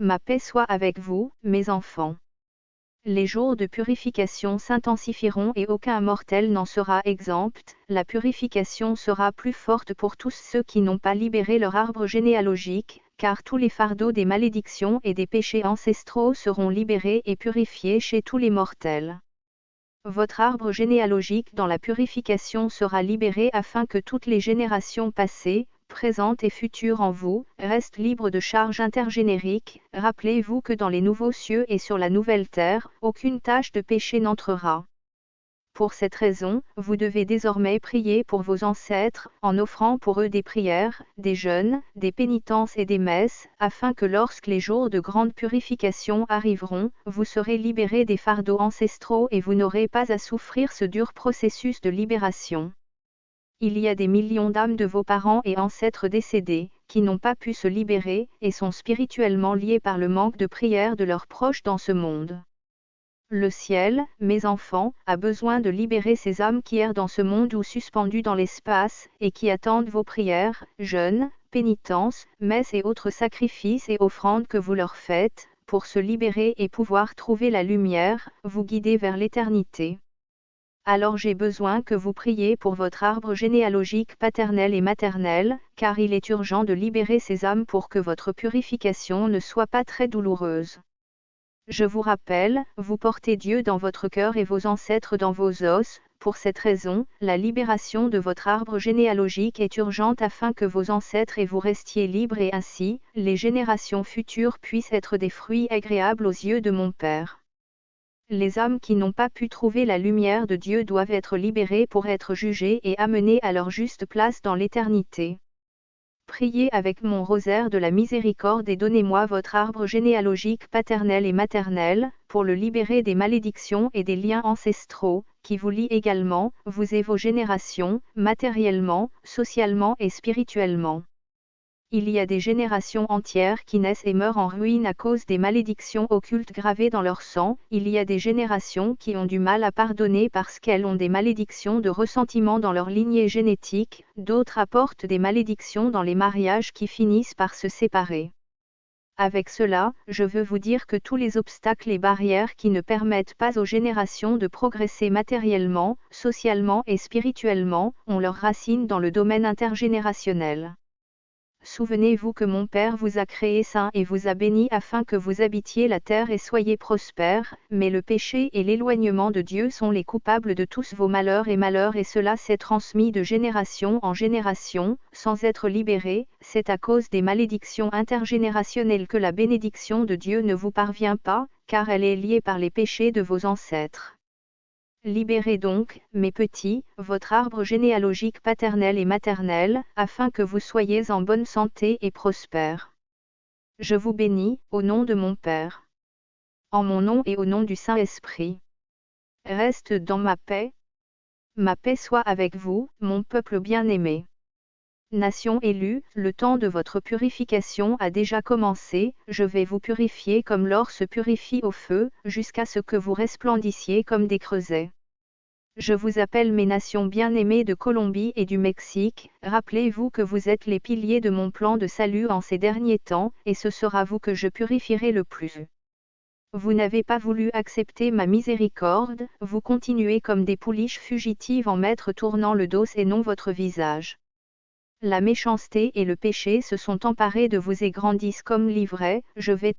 Ma paix soit avec vous, mes enfants. Les jours de purification s'intensifieront et aucun mortel n'en sera exempt, la purification sera plus forte pour tous ceux qui n'ont pas libéré leur arbre généalogique, car tous les fardeaux des malédictions et des péchés ancestraux seront libérés et purifiés chez tous les mortels. Votre arbre généalogique dans la purification sera libéré afin que toutes les générations passées, présentes et futures en vous, restent libres de charges intergénériques. Rappelez-vous que dans les nouveaux cieux et sur la nouvelle terre, aucune tache de péché n'entrera. Pour cette raison, vous devez désormais prier pour vos ancêtres, en offrant pour eux des prières, des jeûnes, des pénitences et des messes, afin que lorsque les jours de grande purification arriveront, vous serez libérés des fardeaux ancestraux et vous n'aurez pas à souffrir ce dur processus de libération. Il y a des millions d'âmes de vos parents et ancêtres décédés, qui n'ont pas pu se libérer, et sont spirituellement liés par le manque de prière de leurs proches dans ce monde. Le ciel, mes enfants, a besoin de libérer ces âmes qui errent dans ce monde ou suspendues dans l'espace, et qui attendent vos prières, jeûnes, pénitences, messes et autres sacrifices et offrandes que vous leur faites, pour se libérer et pouvoir trouver la lumière, vous guider vers l'éternité. Alors j'ai besoin que vous priez pour votre arbre généalogique paternel et maternel, car il est urgent de libérer ces âmes pour que votre purification ne soit pas très douloureuse. Je vous rappelle, vous portez Dieu dans votre cœur et vos ancêtres dans vos os, pour cette raison, la libération de votre arbre généalogique est urgente afin que vos ancêtres et vous restiez libres et ainsi, les générations futures puissent être des fruits agréables aux yeux de mon Père. Les âmes qui n'ont pas pu trouver la lumière de Dieu doivent être libérées pour être jugées et amenées à leur juste place dans l'éternité. Priez avec mon rosaire de la miséricorde et donnez-moi votre arbre généalogique paternel et maternel, pour le libérer des malédictions et des liens ancestraux, qui vous lient également, vous et vos générations, matériellement, socialement et spirituellement. Il y a des générations entières qui naissent et meurent en ruine à cause des malédictions occultes gravées dans leur sang, il y a des générations qui ont du mal à pardonner parce qu'elles ont des malédictions de ressentiment dans leur lignée génétique, d'autres apportent des malédictions dans les mariages qui finissent par se séparer. Avec cela, je veux vous dire que tous les obstacles et barrières qui ne permettent pas aux générations de progresser matériellement, socialement et spirituellement, ont leurs racines dans le domaine intergénérationnel. Souvenez-vous que mon Père vous a créé saint et vous a béni afin que vous habitiez la terre et soyez prospères, mais le péché et l'éloignement de Dieu sont les coupables de tous vos malheurs et cela s'est transmis de génération en génération, sans être libéré, c'est à cause des malédictions intergénérationnelles que la bénédiction de Dieu ne vous parvient pas, car elle est liée par les péchés de vos ancêtres. Libérez donc, mes petits, votre arbre généalogique paternel et maternel, afin que vous soyez en bonne santé et prospères. Je vous bénis, au nom de mon Père. En mon nom et au nom du Saint-Esprit. Reste dans ma paix. Ma paix soit avec vous, mon peuple bien-aimé. Nation élue, le temps de votre purification a déjà commencé, je vais vous purifier comme l'or se purifie au feu, jusqu'à ce que vous resplendissiez comme des creusets. Je vous appelle mes nations bien-aimées de Colombie et du Mexique, rappelez-vous que vous êtes les piliers de mon plan de salut en ces derniers temps, et ce sera vous que je purifierai le plus. Vous n'avez pas voulu accepter ma miséricorde, vous continuez comme des pouliches fugitives en maître tournant le dos et non votre visage. La méchanceté et le péché se sont emparés de vous et grandissent comme l'ivraie, je vais